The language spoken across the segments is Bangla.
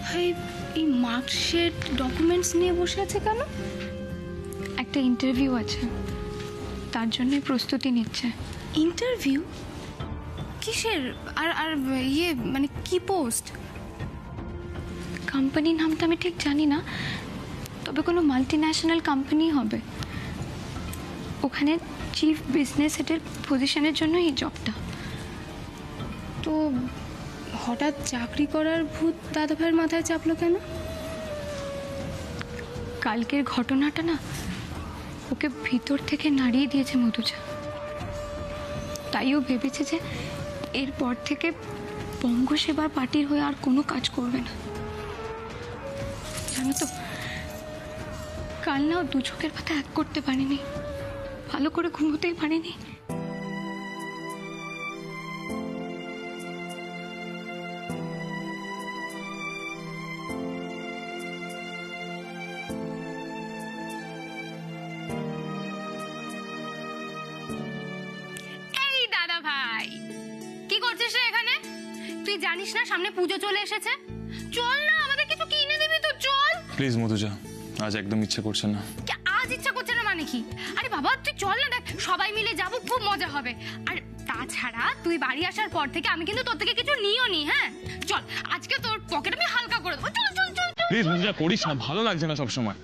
ভাই এই মার্কশিট ডকুমেন্টস নিয়ে বসে আছে কেন? একটা ইন্টারভিউ আছে, তার জন্য প্রস্তুতি নিচ্ছে। ইন্টারভিউ? কিসের? আর আর ইয়ে মানে কি পোস্ট? কোম্পানির নামটা আমি ঠিক জানি না, তবে কোনো মাল্টি ন্যাশনাল কোম্পানি হবে। ওখানে চিফ বিজনেস হেডের পজিশনের জন্য এই জবটা। তো হঠাৎ চাকরি করার ভূত দাদা ভাইয়ের মাথায় চাপলো কেন? কালকের ঘটনাটা না ওকে ভিতর থেকে নাড়িয়ে দিয়েছে মধুজা। তাই ও ভেবেছে যে এরপর থেকে বঙ্গ সেবার পার্টির হয়ে আর কোনো কাজ করবে না। জানো তো, কাল না ও দু চোখের পাতা এক করতে পারেনি, ভালো করে ঘুমোতেই পারেনি। তুই জানিস না সামনে পুজো চলে এসেছে? চল না, আমাদের কিছু কিনে দিবি তো, চল প্লিজ মধুজা, আজ একদম ইচ্ছে করছে না। আজ ইচ্ছা করছে না মানে কি? আরে বাবা তুই চল না, দেখ সবাই মিলে যাবো, খুব মজা হবে। আর তাছাড়া তুই বাড়ি আসার পর থেকে আমি কিন্তু তোর থেকে কিছু নিও নি। হ্যাঁ চল, আজকে তোর পকেট আমি হালকা করে দেবো। চল চল চল প্লিজ মধুজা, করিস না, ভালো লাগছে না সব সময়।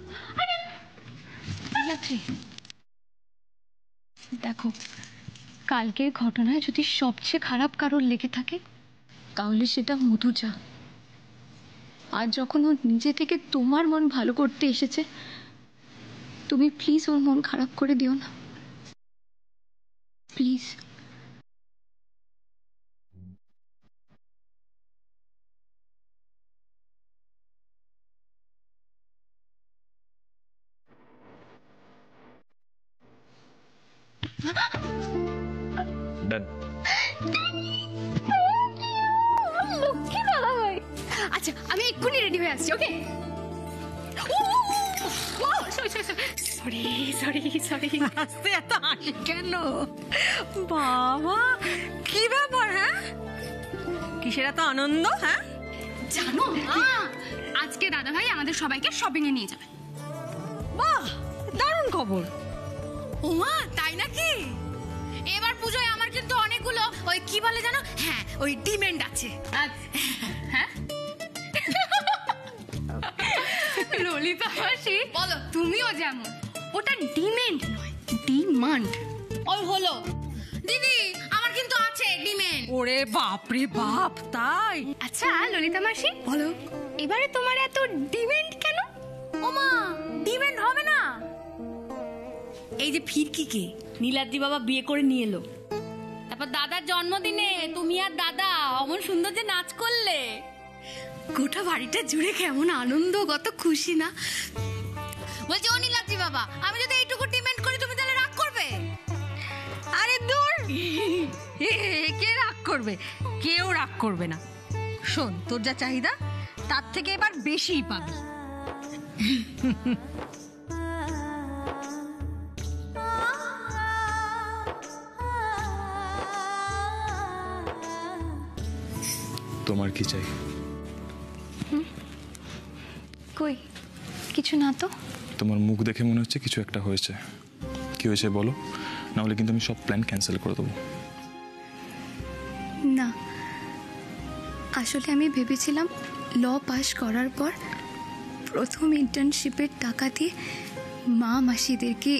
দেখো, কালকের ঘটনায় যদি সবচেয়ে খারাপ কারোর লেগে থাকে তাহলে সেটা মধুজা। আর যখন ও নিজে থেকে তোমার মন ভালো করতে এসেছে, তুমি প্লিজ ওর মন খারাপ করে দিও না, প্লিজ। লক্ষ্মী দাদা ভাই। আচ্ছা আমি এক্ষুনি রেডি হয়ে আসছি। ওকে, সরি সরি সরি। আস্তে এত হাসি কেন বাবা? কি ব্যাপার? হ্যাঁ, কিসের এত আনন্দ? হ্যাঁ জানো না, আজকে দাদা ভাই আমাদের সবাইকে শপিং এ নিয়ে যাবে। বাহ, দারুণ খবর। ওমা তাই নাকি? এবার পুজোয় আমার কিন্তু অনেকগুলো ওই কি বলে জানো, হ্যাঁ ওই ডিমান্ড আছে। হ্যাঁ ললিতা মাসি বলো, তুমিও যেমন, ওটা ডিমান্ড নয়, ডিমান্ড। ওই হলো দিদি, আমার কিন্তু আছে ডিমান্ড। ওরে বাপ রে বাপ, তাই? আচ্ছা ললিতা মাসি বলো, এবারে তোমার এত ডিমান্ড কেন? ওমা ডিমান্ড হবে না? এই যে ফিরকিকে নীলাদ্রি বাবা বিয়ে করে নিয়ে এলো, তারপর দাদার জন্মদিনে তুমি আর দাদা অমন সুন্দর যে নাচ করলে, গোটা বাড়িটা জুড়ে কেমন আনন্দ, কত খুশি না? বলছি ও নীলাদ্রি বাবা, আমি যদি এইটুকু ডিমান্ড করি তুমি তাহলে রাগ করবে? আরে দূর, কে রাগ করবে? কেউ রাগ করবে না। শোন, তোর যা চাহিদা তার থেকে এবার বেশিই পাবি। তোমার কি চাই? কই কিছু না তো। তোমার মুখ দেখে মনে হচ্ছে কিছু একটা হয়েছে। কি হয়েছে বলো, না হলে কিন্তু আমি সব প্ল্যান ক্যান্সেল করে দেবো। না, আসলে আমি ভেবেছিলাম ল পাস করার পর প্রথম ইন্টার্নশিপের টাকা দিয়ে মা মাসিদেরকে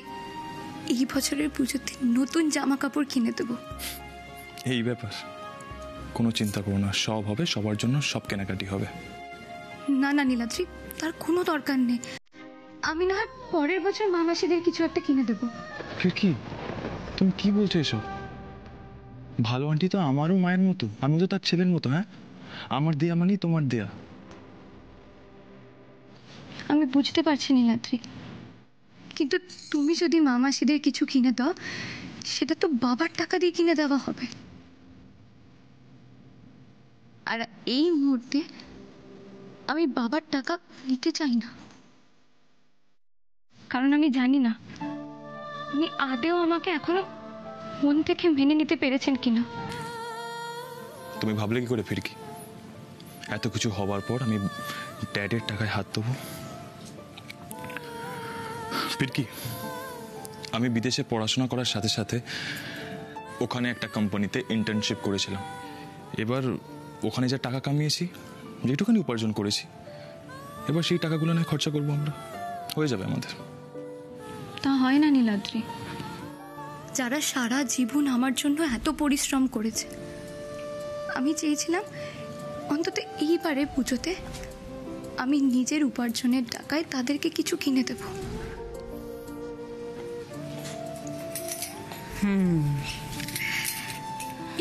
এই বছরের পুজোতে নতুন জামা কাপড় কিনে দেবো। এই ব্যাপার, কোনো চিন্তা করো না, সব হবে, সবার জন্য সব কেনাকাটি হবে। না না নীলাদ্রি, তার কোনো দরকার নেই। আমি না হয় পরের বছর মা মাসিদের কিছু একটা কিনে দেবো। কি তুমি কি বলছো এসব? ভালো আন্টি তো আমারও মায়ের মতো, আমি তো তার ছেলের মতো। হ্যাঁ, আমার দেয়া মানেই তোমার দেয়া। আমি বুঝতে পারছি নীলাদ্রি, কিন্তু তুমি যদি মা মাসিদের কিছু কিনে দাও, সেটা তো বাবার টাকা দিয়ে কিনে দেওয়া হবে। আর এই মুহূর্তে আমি বাবার টাকা নিতে চাই না, কারণ আমি জানি না উনি আদেও আমাকে এখনো মন থেকে মেনে নিতে পেরেছেন কিনা। তুমি ভাবলে কি করে ফিরকি? এত কিছু হবার পর আমি ড্যাডের টাকায় হাত দেবো? ফিরকি, আমি বিদেশে পড়াশোনা করার সাথে সাথে ওখানে একটা কোম্পানিতে ইন্টার্নশিপ করেছিলাম। এবার ওখানে যা টাকা কামিয়েছি, যেটুখানি উপার্জন করেছি, এবার সেই টাকাগুলো নিয়ে খরচা করবো আমরা, হয়ে যাবে আমাদের। তা হয় না নীলাদ্রি। যারা সারা জীবন আমার জন্য এত পরিশ্রম করেছে, আমি চেয়েছিলাম অন্তত এইবারে পুজোতে আমি নিজের উপার্জনের টাকায় তাদেরকে কিছু কিনে দেব।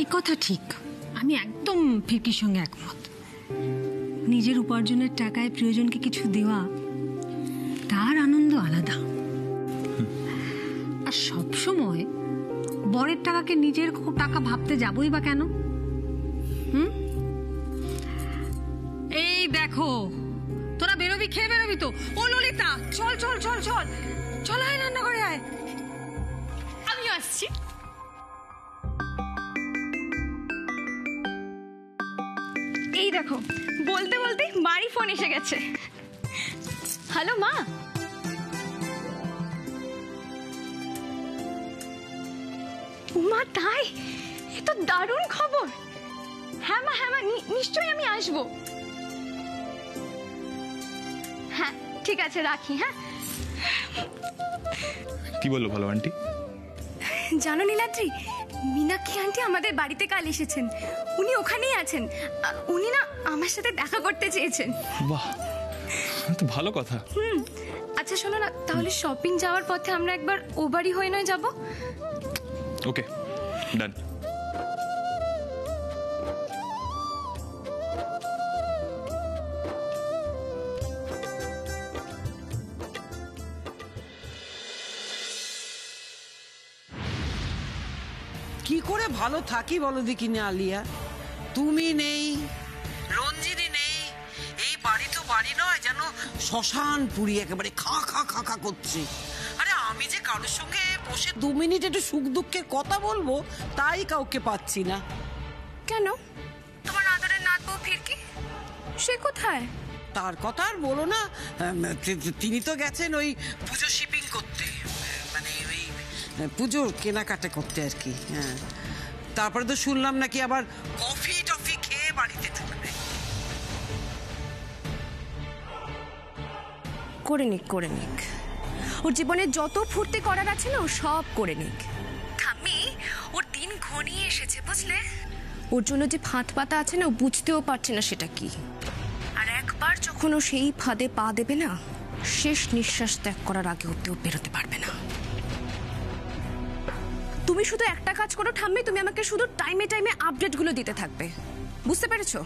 এই কথা ঠিক, আমি একদম ফিরকির সঙ্গে একমত। নিজের উপার্জনের টাকায় প্রিয়জনকে কিছু দেওয়া, তার আনন্দ আলাদা। আর সব সময় বরের টাকাকে নিজের টাকা ভাবতে যাবই বা কেন? এই দেখো, তোরা বেরোবি, খেয়ে বেরোবি তো? ও ললিতা, চল চল চল চল চল, আয় রান্না করে আয়। আমিও আসছি। এই দেখো, বলতে বলতে বাড়ি ফোন এসে গেছে। হ্যালো মা। মা, তাই? এ তো দারুণ খবর। হ্যাঁ মা, হ্যাঁ মা, নিশ্চয়ই আমি আসবো। হ্যাঁ ঠিক আছে, রাখি। হ্যাঁ। কি বললো ভালো আন্টি? জানো নীলাদ্রি, মীনাক্ষী আন্টি আমাদের বাড়িতে কাল এসেছেন। উনি ওখানেই আছেন। উনি না আমার সাথে দেখা করতে চেয়েছেন। বাহ, তো ভালো কথা। আচ্ছা শোনো না, তাহলে শপিং যাওয়ার পথে আমরা একবার ও বাড়ি হয়ে নয় যাবো? ওকে, ডান। কি করে ভালো থাকি বলো দেখিনি আলিয়া? তুমি নেই, রঞ্জিনী নেই, এই বাড়ি তো বাড়ি নয়, যেন শ্মশান পুরী, একেবারে খা খা খা খা করছে। আরে আমি যে কারোর সঙ্গে বসে 2 মিনিট একটু সুখ দুঃখের কথা বলবো, তাই কাউকে পাচ্ছি না। কেন? তোমার আদরের নাত বউ ফিরকি, সে কোথায়? তার কথা আর বলো না, তিনি তো গেছেন ওই পুজো শিপিং করতে, মানে ওই পুজোর কেনাকাটা করতে আর কি। হ্যাঁ, তারপরে তো শুনলাম নাকি আবার কফি টফি খেয়ে বাড়িতে ঢুকবে। করে নিক, করে নিক। ওর জীবনে যত ফুর্তি করার আছে না, ও সব করে নিক। ঠাম্মি, ওর দিন ঘনিয়ে এসেছে, বুঝলে? ওর জন্য যে ফাঁদ পাতা আছে না, ও বুঝতেও পারছে না সেটা কি। আর একবার যখন ও সেই ফাঁদে পা দেবে না, শেষ নিঃশ্বাস ত্যাগ করার আগে অব্দি ও বেরোতে পারবে না। তুমি শুধু একটা কাজ করো ঠাম্মি, তুমি আমাকে শুধু টাইমে টাইমে আপডেটগুলো দিতে থাকবে, বুঝতে পেরেছো?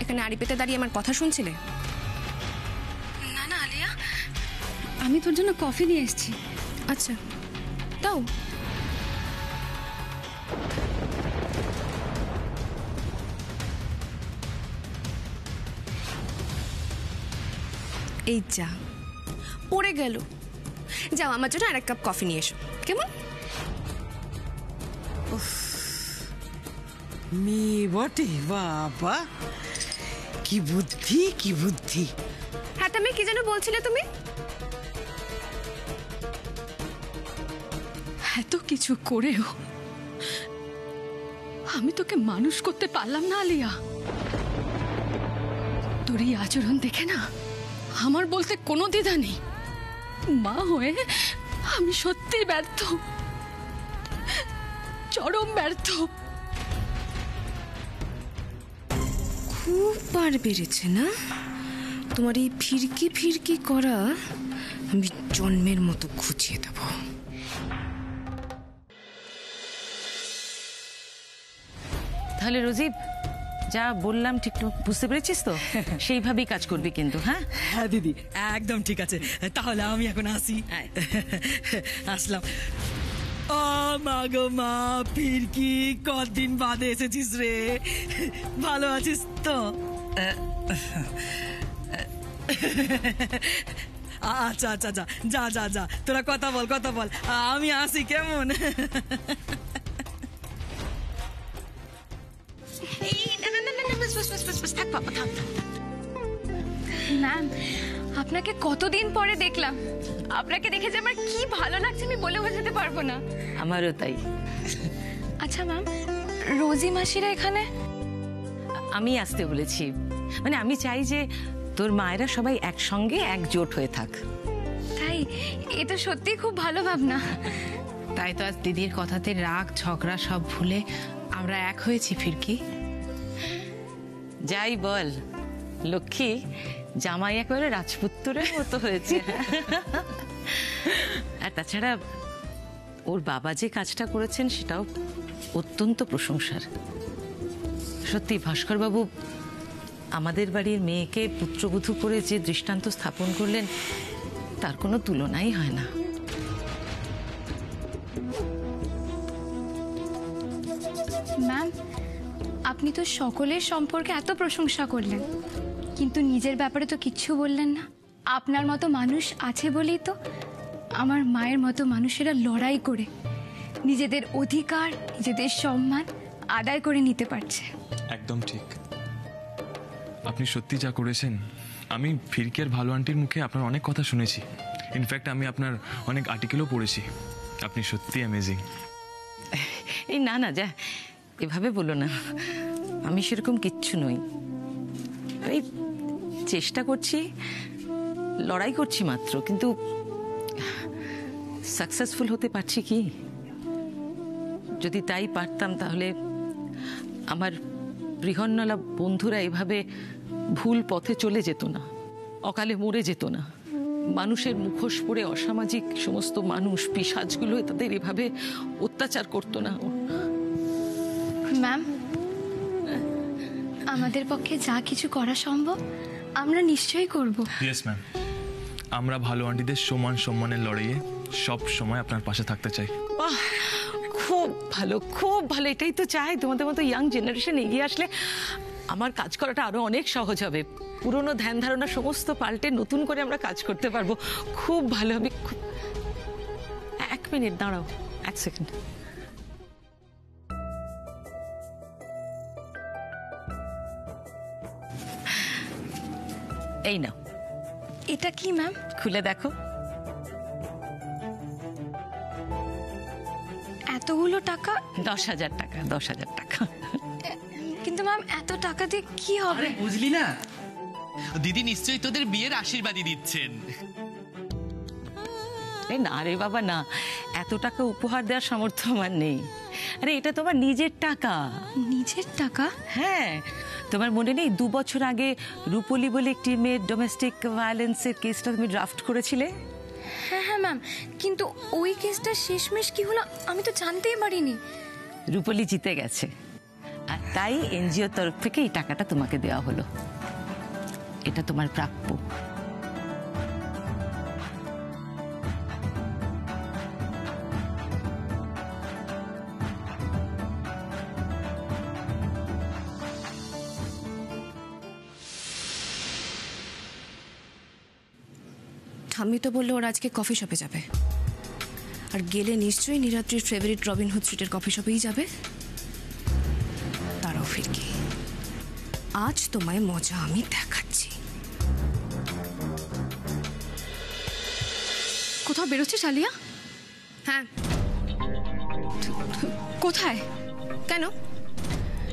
এখানে আড়ি পেতে দাঁড়িয়ে আমার কথা শুনছিলে? না না আলিয়া, আমি তোর জন্য কফি নিয়ে এসেছি। আচ্ছা দাও। এই যা পড়ে গেল। যাও, আমার জন্য আর এক কাপ কফি নিয়ে এসো, কেমন? মেয়ে বটে, বাবা কি বুদ্ধি, কি বুদ্ধি। হ্যাঁ, তুমি কি যেন বলছিলে তুমি? এত কিছু করেও আমি তোকে মানুষ করতে পারলাম না আলিয়া। তোর এই আচরণ দেখে না আমার বলতে কোনো দ্বিধা নেই। মা হয়ে আমি সত্যি ব্যর্থ, চরম ব্যর্থ। খুব বার বেড়েছে না তোমার এই ফিরকি ফিরকি করা। আমি জন্মের মতো খুঁজিয়ে দেব। তাহলে রোজি, যা বললাম ঠিক বুঝতে পেরেছিস তো? সেইভাবেই কাজ করবি কিন্তু। হ্যাঁ হ্যাঁ দিদি, একদম ঠিক আছে। তাহলে আমি এখন আসি। আসলাম। ও মা গো মা, ফিরকি কতদিন বাদে এসেছিস রে, ভালো আছিস তো? আচ্ছা আচ্ছা, যা যা যা যা, তোরা কথা বল কথা বল, আমি আসি, কেমন? বাস, থাক বাবা, থাক। ম্যাম, আপনাকে কতদিন পরে দেখলাম। আপনাকে দেখে যে আমার কি ভালো লাগছে আমি বলে বোঝাতে পারবো না। আমারও তাই। আচ্ছা ম্যাম, রোজি মাসিরা এখানে? আমি আসতে বলেছি, মানে আমি চাই যে তোর মায়েরা সবাই একসঙ্গে একজোট হয়ে থাক। তাই? এ তো সত্যি খুব ভালো ভাবনা। তাই তো আজ দিদির কথাতে রাগ ঝগড়া সব ভুলে আমরা এক হয়েছি ফিরকি। যাই বল লক্ষ্মী, জামাই একেবারে রাজপুত্রের মতো হয়েছে। আর তাছাড়া ওর বাবা যে কাজটা করেছেন সেটাও অত্যন্ত প্রশংসার। সত্যি ভাস্কর বাবু আমাদের বাড়ির মেয়েকে পুত্রবধূ করে যে দৃষ্টান্ত স্থাপন করলেন তার কোনো তুলনাই হয় না। ম্যাম, আপনি তো সকলের সম্পর্কে এত প্রশংসা করলেন, কিন্তু নিজের ব্যাপারে তো কিচ্ছু বললেন না। আপনার মতো মানুষ আছে বলেই তো আমার মায়ের মতো মানুষেরা লড়াই করে নিজেদের অধিকার, নিজেদের সম্মান আদায় করে নিতে পারছে। একদম ঠিক। আপনি সত্যি যা করেছেন, আমি ফিরকের ভালো আন্টির মুখে আপনার অনেক কথা শুনেছি। ইনফ্যাক্ট আমি আপনার অনেক আর্টিকেলও পড়েছি। আপনি সত্যি অ্যামেজিং। এই না না, যা এভাবে বলো না, আমি সেরকম কিচ্ছু নই। এই চেষ্টা করছি, লড়াই করছি মাত্র, কিন্তু সাকসেসফুল হতে পারছি কি? যদি তাই পারতাম তাহলে আমার বৃহন্নলা বন্ধুরা এভাবে ভুল পথে চলে যেত না, অকালে মরে যেত না। মানুষের মুখোশ পরে অসামাজিক সমস্ত মানুষ, পিশাচগুলো তাদের এভাবে অত্যাচার করতো না। ম্যাম, আমাদের পক্ষে যা কিছু করা সম্ভব আমরা নিশ্চয়ই করব। ইয়েস ম্যাম, আমরা ভালো আন্টিদের সমান সম্মানের লড়াইয়ে সব সময় আপনার পাশে থাকতে চাই। বাহ, খুব ভালো, খুব ভালো। এটাই তো চাই, তোমাদের মতো ইয়াং জেনারেশন এগিয়ে আসলে আমার কাজ করাটা আরো অনেক সহজ হবে। পুরনো ধ্যান ধারণা সমস্ত পাল্টে নতুন করে আমরা কাজ করতে পারবো। খুব ভালো হবে। এক মিনিট দাঁড়াও, এক সেকেন্ড। এই নাও। এটা কি ম্যাম? খুলে দেখো। এতগুলো টাকা? 10,000 টাকা। 10,000 টাকা। কিন্তু ম্যাম, এত টাকা দিয়ে কি হবে? বুঝলি না, দিদি নিশ্চয়ই তোদের বিয়ের আশীর্বাদই দিচ্ছেন। না রে বাবা না, এত টাকা উপহার দেওয়ার সামর্থ্য আমার নেই। আরে এটা তোমার নিজের টাকা। নিজের টাকা? হ্যাঁ, তোমার মনে নেই 2 বছর আগে রূপলি বলে একটি মেয়ের ডোমেস্টিক ভায়োলেন্সের কেসটা তুমি ড্রাফট করেছিলে? হ্যাঁ হ্যাঁ ম্যাম, কিন্তু ওই কেসটা শেষমেশ কি হলো আমি তো জানতেই পারিনি। রূপলি জিতে গেছে, আর তাই এনজিওর তরফ থেকে এই টাকাটা তোমাকে দেওয়া হলো। এটা তোমার প্রাপ্য। ঠাম্মি তো বললো ওরা আজকে কফি শপে যাবে, আর গেলে নিশ্চয়ই নীলাদ্রির ফেভারিট রবিনহুড স্ট্রিটের কফি শপেই যাবে। তারাও ফিরকি, আজ তোমায় মজা আমি দেখাচ্ছি। কোথাও বেরোচ্ছিস আলিয়া? হ্যাঁ। কোথায়? কেন,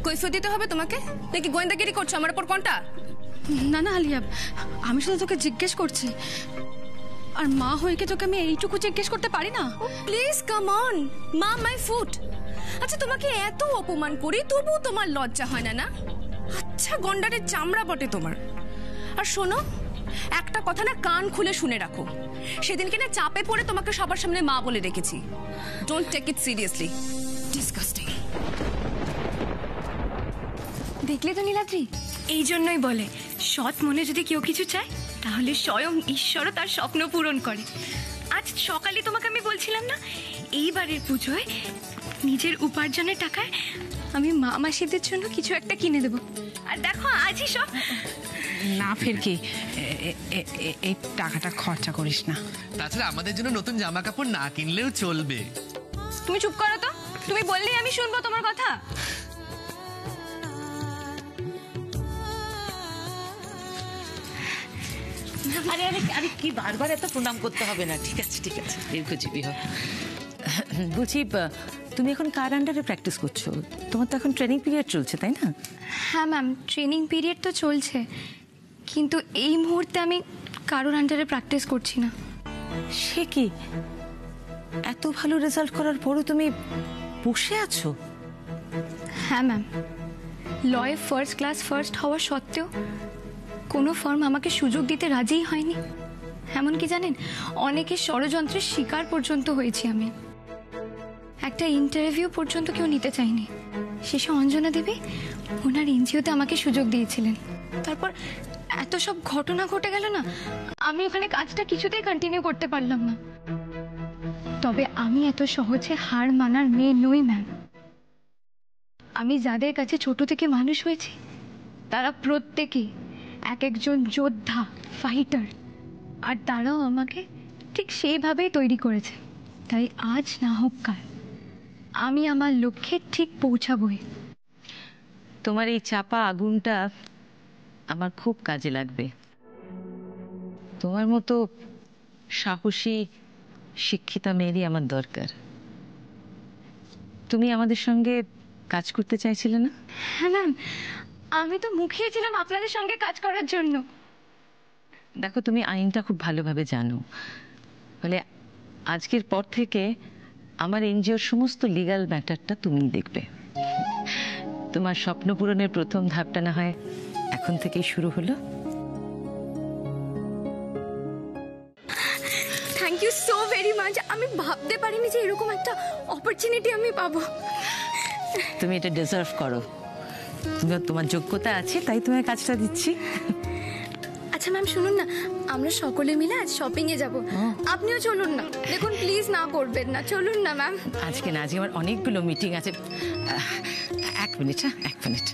কৈফিয়ত দিতে হবে তোমাকে নাকি গোয়েন্দাগিরি করছো আমার উপর কোনটা? না না আলিয়া, আমি শুধু তোকে জিজ্ঞেস করছি, আর মা হয়ে কি তোকে আমি এইটুকু জিজ্ঞেস করতে পারি না? প্লিজ কাম অন মা, মাই ফুড। আচ্ছা তোমাকে এত অপমান করি তবুও তোমার লজ্জা হয় না? না, আচ্ছা গন্ডারের চামড়া বটে তোমার। আর শোনো, একটা কথা না কান খুলে শুনে রাখো, সেদিনকে না চাপে পড়ে তোমাকে সবার সামনে মা বলে রেখেছি। Don't take it seriously. Disgusting. দেখলে তো নীলাদ্রি, এই জন্যই বলে সৎ মনে যদি কেউ কিছু চায় তাহলে স্বয়ং ঈশ্বরও তার স্বপ্ন পূরণ করে। আজ সকালে তোমাকে আমি বলছিলাম না, এইবারের পুজোয় নিজের উপার্জনের টাকায় আমি মা মাসিদের জন্য কিছু একটা কিনে দেবো। আর দেখো আজই সব। না ফিরকি, এই টাকাটা খরচা করিস না। তাছাড়া আমাদের জন্য নতুন জামা কাপড় না কিনলেও চলবে। তুমি চুপ করো তো, তুমি বললেই আমি শুনবো তোমার কথা। আরে আরে আরে কি বারবার এত প্রণাম করতে হবে না, ঠিক আছে ঠিক আছে, দীর্ঘজীবী হোক। বলছি তুমি এখন কার আন্ডারে প্র্যাকটিস করছো? তোমার তো এখন ট্রেনিং পিরিয়ড চলছে, তাই না? হ্যাঁ ম্যাম, ট্রেনিং পিরিয়ড তো চলছে, কিন্তু এই মুহূর্তে আমি কারোর আন্ডারে প্র্যাকটিস করছি না। সে কি, এত ভালো রেজাল্ট করার পরও তুমি বসে আছো? হ্যাঁ ম্যাম, লয়ে ফার্স্ট ক্লাস ফার্স্ট হওয়া সত্ত্বেও কোনো ফার্ম আমাকে সুযোগ দিতে রাজিই হয়নি। এমনকি জানেন, অনেকের ষড়যন্ত্রের শিকার পর্যন্ত হয়েছি আমি। একটা ইন্টারভিউ পর্যন্ত কেউ নিতে চায়নি। শেষে অঞ্জনা দেবী ওনার এনজিওতে আমাকে সুযোগ দিয়েছিলেন। তারপর এত সব ঘটনা ঘটে গেল না, আমি ওখানে কাজটা কিছুতেই কন্টিনিউ করতে পারলাম না। তবে আমি এত সহজে হার মানার মেয়ে নই ম্যাম। আমি যাদের কাছে ছোট থেকে মানুষ হয়েছি তারা প্রত্যেকেই এক একজন যোদ্ধা, ফাইটার, আর তারাও আমাকে ঠিক সেইভাবেই তৈরি করেছে। তাই আজ না হোক কাল আমি আমার লক্ষ্যে ঠিক পৌঁছাবই। তোমার এই চাপা আগুনটা আমার খুব কাজে লাগবে। তোমার মতো সাহসী শিক্ষিতা মেয়েরই আমার দরকার। তুমি আমাদের সঙ্গে কাজ করতে চাইছিলে না? হ্যাঁ ম্যাম, আমি তো মুখিয়েছিলাম আপনাদের সঙ্গে কাজ করার জন্য। দেখো, তুমি আইনটা খুব ভালোভাবে জানো, ফলে আজকের পর থেকে আমার এনজিওর সমস্ত লিগ্যাল ম্যাটারটা তুমিই দেখবে। তোমার স্বপ্ন পূরণের প্রথম ধাপটা না হয় এখন থেকেই শুরু হলো। Thank you so very much. আমি ভাবতে পারিনি যে এরকম একটা অপরচুনিটি আমি পাবো। তুমি এটা ডিজার্ভ করো। তোমার যোগ্যতা আছে, তাই তোমার কাজটা দিচ্ছি। আচ্ছা ম্যাম, শুনুন না, আমরা সকলে মিলে আজ শপিং এ যাব। আপনিও চলুন না। দেখুন প্লিজ, না করবেন না, চলুন না ম্যাম। আজকে না, আজকে আমার অনেকগুলো মিটিং আছে। এক মিনিট, হ্যাঁ এক মিনিট।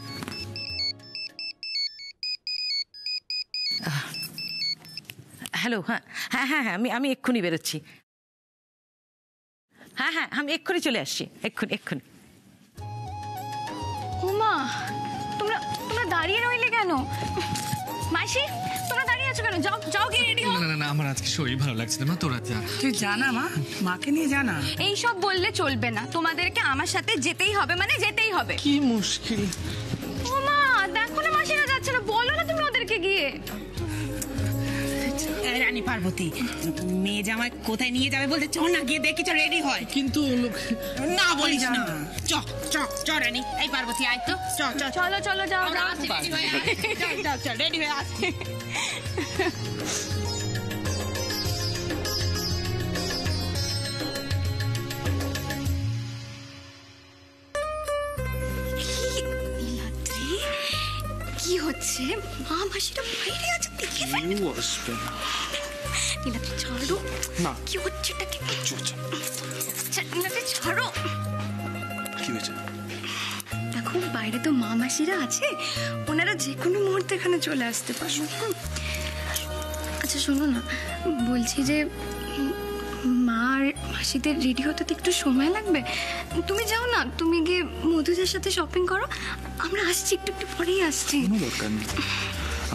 হ্যালো, হ্যাঁ হ্যাঁ হ্যাঁ হ্যাঁ, আমি এক্ষুনি বেরোচ্ছি। হ্যাঁ হ্যাঁ, আমি এক্ষুনি চলে আসছি, এক্ষুনি এক্ষুনি। ওমা, তোমরা তোমরা দাঁড়িয়ে রইলে কেন? মাসি, তোমরা দাঁড়িয়ে আছো কেন? যাও যাও, গিয়ে রেডি হও। না না না, আমার আজকে শরীর ভালো লাগছে না, তোরা যা। তুই জানা মা, মাকে নিয়ে জানা। এইসব বললে চলবে না, তোমাদেরকে আমার সাথে যেতেই হবে, মানে যেতেই হবে। কি মুশকিল। ওমা, দেখো না মাসিরা যাচ্ছে না, বলো না তুমি ওদেরকে গিয়ে। রানী পার্বতী, মেয়ে জামাই কোথায় নিয়ে যাবে বলতে, চ না গিয়ে দেখি, চ রেডি হয়। কিন্তু না বলিস না, চ চ চ রানী। এই পার্বতী আয় তো, চ চ চলো চলো, যাও যাও। চল রেডি হয়ে আস। কি হচ্ছে? মা মাসিরা বাইরে আছে, দেখে নীলাদ্রি ছাড়ো। কি হচ্ছে? নীলাদ্রি ছাড়ো। কি হয়েছে? দেখো, বাইরে তো মা মাসিরা আছে, ওনারা যে কোনো মুহূর্তে এখানে চলে আসতে পারো। আচ্ছা শোনো না, বলছি যে মা আর মাসিদের রেডি হতে তো একটু সময় লাগবে। তুমি যাও না, তুমি গিয়ে মধুজার সাথে শপিং করো, আমরা আসছি, একটু একটু পরেই আসছি। কোনো দরকার নেই,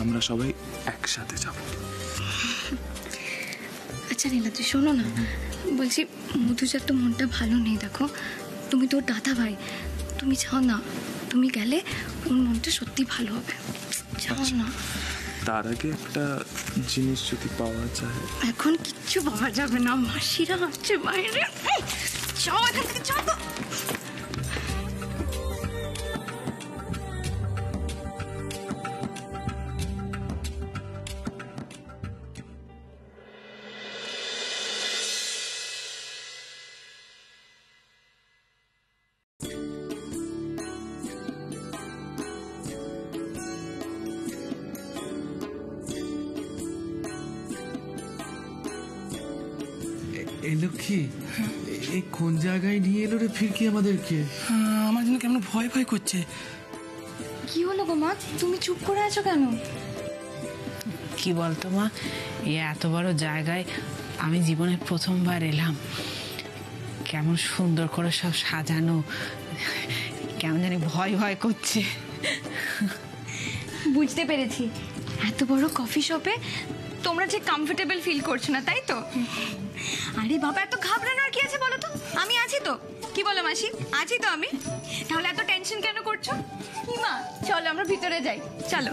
আমরা সবাই একসাথে যাব। আচ্ছা নীলাদ্রি, শোনো না, বলছি মধুজার তো মনটা ভালো নেই। দেখো, তুমি তোর দাদা ভাই, তুমি যাও না, তুমি গেলে ওর মনটা সত্যি ভালো হবে। যাও না। তার আগে একটা জিনিস যদি পাওয়া যায়। এখন কিচ্ছু পাওয়া যাবে না, মাসিরা আসছে বাইরে। যাও এখান থেকে, যাও তো। এলো কি? এই কোন জায়গায় নিয়ে এলো রে ফিরকি আমাদেরকে? আমার জন্য কেমন ভয় ভয় করছে। কি হলো গো মা, তুমি চুপ করে আছো কেন? কি বলতো মা, এই এত বড় জায়গায় আমি জীবনে প্রথমবার এলাম। কেমন সুন্দর করে সব সাজানো, কেমন জানি ভয় ভয় করছে। বুঝতে পেরেছি, এত বড় কফি শপে তোমরা ঠিক কমফোর্টেবল ফিল করছো না, তাই তো? আরে বাবা, এত ঘাবড়ানোর কি আছে বলো তো? আমি আছি তো। কি বলো মাসি? আছি তো আমি। তাহলে এত টেনশন কেন করছো? মা চলো আমরা ভিতরে যাই, চলো।